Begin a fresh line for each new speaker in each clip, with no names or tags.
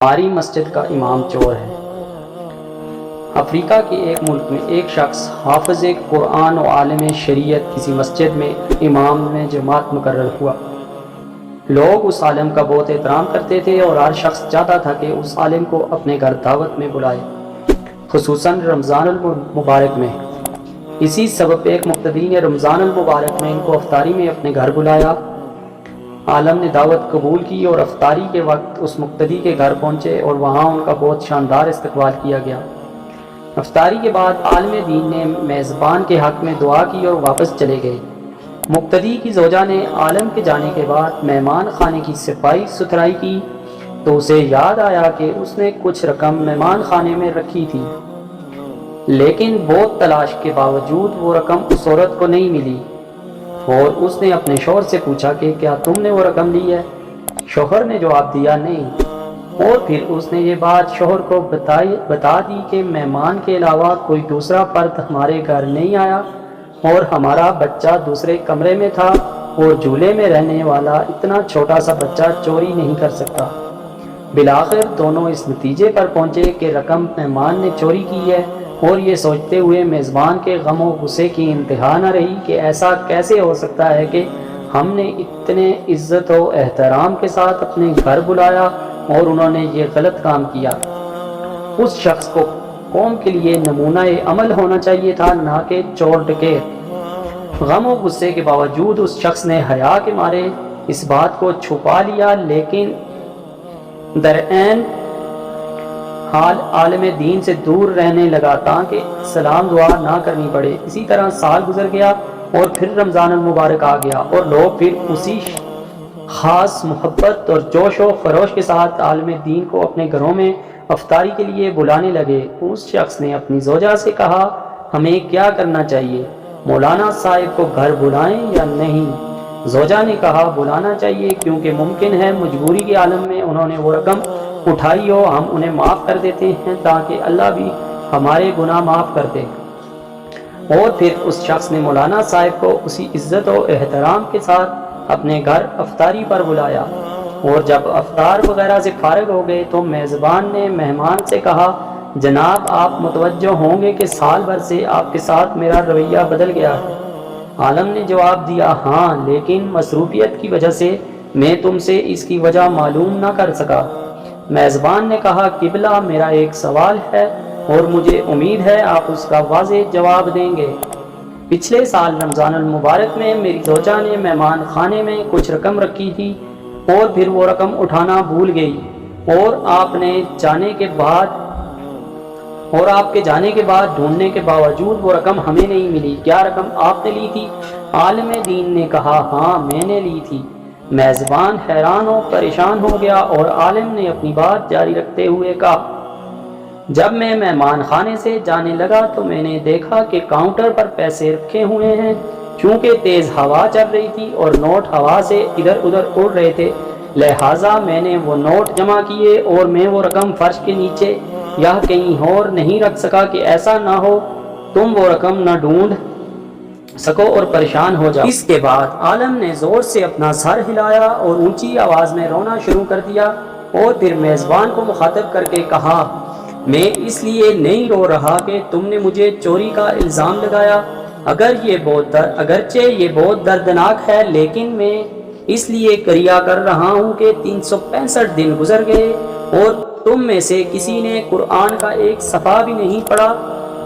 ہماری مسجد کا امام چور ہے۔ افریقہ کے ایک ملک میں ایک شخص حافظ قرآن و عالم شریعت کسی مسجد میں امام میں جماعت مقرر ہوا۔ لوگ اس عالم کا بہت احترام کرتے تھے اور ہر شخص چاہتا تھا کہ اس عالم کو اپنے گھر دعوت میں بلائے، خصوصاً رمضان المبارک میں۔ اسی سبب ایک مقتدی نے رمضان المبارک میں ان کو افطاری میں اپنے گھر بلایا۔ عالم نے دعوت قبول کی اور افطاری کے وقت اس مقتدی کے گھر پہنچے اور وہاں ان کا بہت شاندار استقبال کیا گیا۔ افطاری کے بعد عالم دین نے میزبان کے حق میں دعا کی اور واپس چلے گئے۔ مقتدی کی زوجہ نے عالم کے جانے کے بعد مہمان خانے کی صفائی ستھرائی کی تو اسے یاد آیا کہ اس نے کچھ رقم مہمان خانے میں رکھی تھی، لیکن بہت تلاش کے باوجود وہ رقم اس عورت کو نہیں ملی، اور اس نے اپنے شوہر سے پوچھا کہ کیا تم نے وہ رقم لی ہے؟ شوہر نے جواب دیا نہیں، اور پھر اس نے یہ بات شوہر کو بتا دی کہ مہمان کے علاوہ کوئی دوسرا فرد ہمارے گھر نہیں آیا اور ہمارا بچہ دوسرے کمرے میں تھا، اور جھولے میں رہنے والا اتنا چھوٹا سا بچہ چوری نہیں کر سکتا۔ بالآخر دونوں اس نتیجے پر پہنچے کہ رقم مہمان نے چوری کی ہے، اور یہ سوچتے ہوئے میزبان کے غم و غصے کی انتہا نہ رہی کہ ایسا کیسے ہو سکتا ہے کہ ہم نے اتنے عزت و احترام کے ساتھ اپنے گھر بلایا اور انہوں نے یہ غلط کام کیا۔ اس شخص کو قوم کے لیے نمونہ عمل ہونا چاہیے تھا، نہ کہ چور ڈکیت۔ غم و غصے کے باوجود اس شخص نے حیا کے مارے اس بات کو چھپا لیا، لیکن درعین حال عالم دین سے دور رہنے لگا تاکہ سلام دعا نہ کرنی پڑے۔ اسی طرح سال گزر گیا اور پھر رمضان المبارک آ گیا، اور لوگ پھر اسی خاص محبت اور جوش و خروش کے ساتھ عالم دین کو اپنے گھروں میں افطاری کے لیے بلانے لگے۔ اس شخص نے اپنی زوجہ سے کہا، ہمیں کیا کرنا چاہیے، مولانا صاحب کو گھر بلائیں یا نہیں؟ زوجہ نے کہا، بلانا چاہیے، کیونکہ ممکن ہے مجبوری کے عالم میں انہوں نے وہ رقم اٹھائی ہو، ہم انہیں معاف کر دیتے ہیں تاکہ اللہ بھی ہمارے گناہ معاف کر دے۔ اور پھر اس شخص نے مولانا صاحب کو اسی عزت و احترام کے ساتھ اپنے گھر افطاری پر بلایا، اور جب افطار وغیرہ سے فارغ ہو گئے تو میزبان نے مہمان سے کہا، جناب آپ متوجہ ہوں گے کہ سال بھر سے آپ کے ساتھ میرا رویہ بدل گیا ہے۔ عالم نے جواب دیا، ہاں، لیکن مصروفیت کی وجہ سے میں تم سے اس کی وجہ معلوم نہ کر سکا۔ میزبان نے کہا، قبلہ میرا ایک سوال ہے اور مجھے امید ہے آپ اس کا واضح جواب دیں گے۔ پچھلے سال رمضان المبارک میں میری زوجہ نے مہمان خانے میں کچھ رقم رکھی تھی اور پھر وہ رقم اٹھانا بھول گئی، اور آپ کے جانے کے بعد ڈھونڈنے کے باوجود وہ رقم ہمیں نہیں ملی، کیا رقم آپ نے لی تھی؟ عالم دین نے کہا، ہاں میں نے لی تھی۔ میزبان حیران و پریشان ہو گیا اور عالم نے اپنی بات جاری رکھتے ہوئے کہا، جب میں مہمان خانے سے جانے لگا تو میں نے دیکھا کہ کاؤنٹر پر پیسے رکھے ہوئے ہیں۔ چونکہ تیز ہوا چل رہی تھی اور نوٹ ہوا سے ادھر ادھر اڑ رہے تھے، لہٰذا میں نے وہ نوٹ جمع کیے اور میں وہ رقم فرش کے نیچے یا کہیں اور نہیں رکھ سکا کہ ایسا نہ ہو تم وہ رقم نہ ڈھونڈ سکو اور پریشان ہو جاؤ۔ اس کے بعد عالم نے زور سے اپنا سر ہلایا اور اونچی آواز میں رونا شروع کر دیا، اور پھر میزبان کو مخاطب کر کے کہا، میں اس لیے نہیں رو رہا کہ تم نے مجھے چوری کا الزام لگایا، اگرچہ یہ بہت دردناک ہے، لیکن میں اس لیے کریا کر رہا ہوں کہ 365 دن گزر گئے اور تم میں سے کسی نے قرآن کا ایک صفحہ بھی نہیں پڑھا۔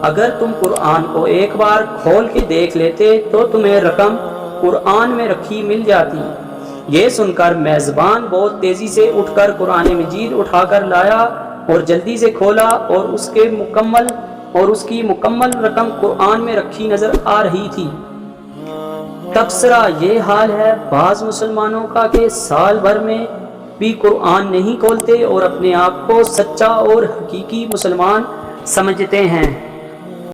اگر تم قرآن کو ایک بار کھول کے دیکھ لیتے تو تمہیں رقم قرآن میں رکھی مل جاتی۔ یہ سن کر میزبان بہت تیزی سے اٹھ کر قرآن مجید اٹھا کر لایا اور جلدی سے کھولا، اور اس کی مکمل رقم قرآن میں رکھی نظر آ رہی تھی۔ تبصرہ یہ حال ہے بعض مسلمانوں کا کہ سال بھر میں بھی قرآن نہیں کھولتے اور اپنے آپ کو سچا اور حقیقی مسلمان سمجھتے ہیں۔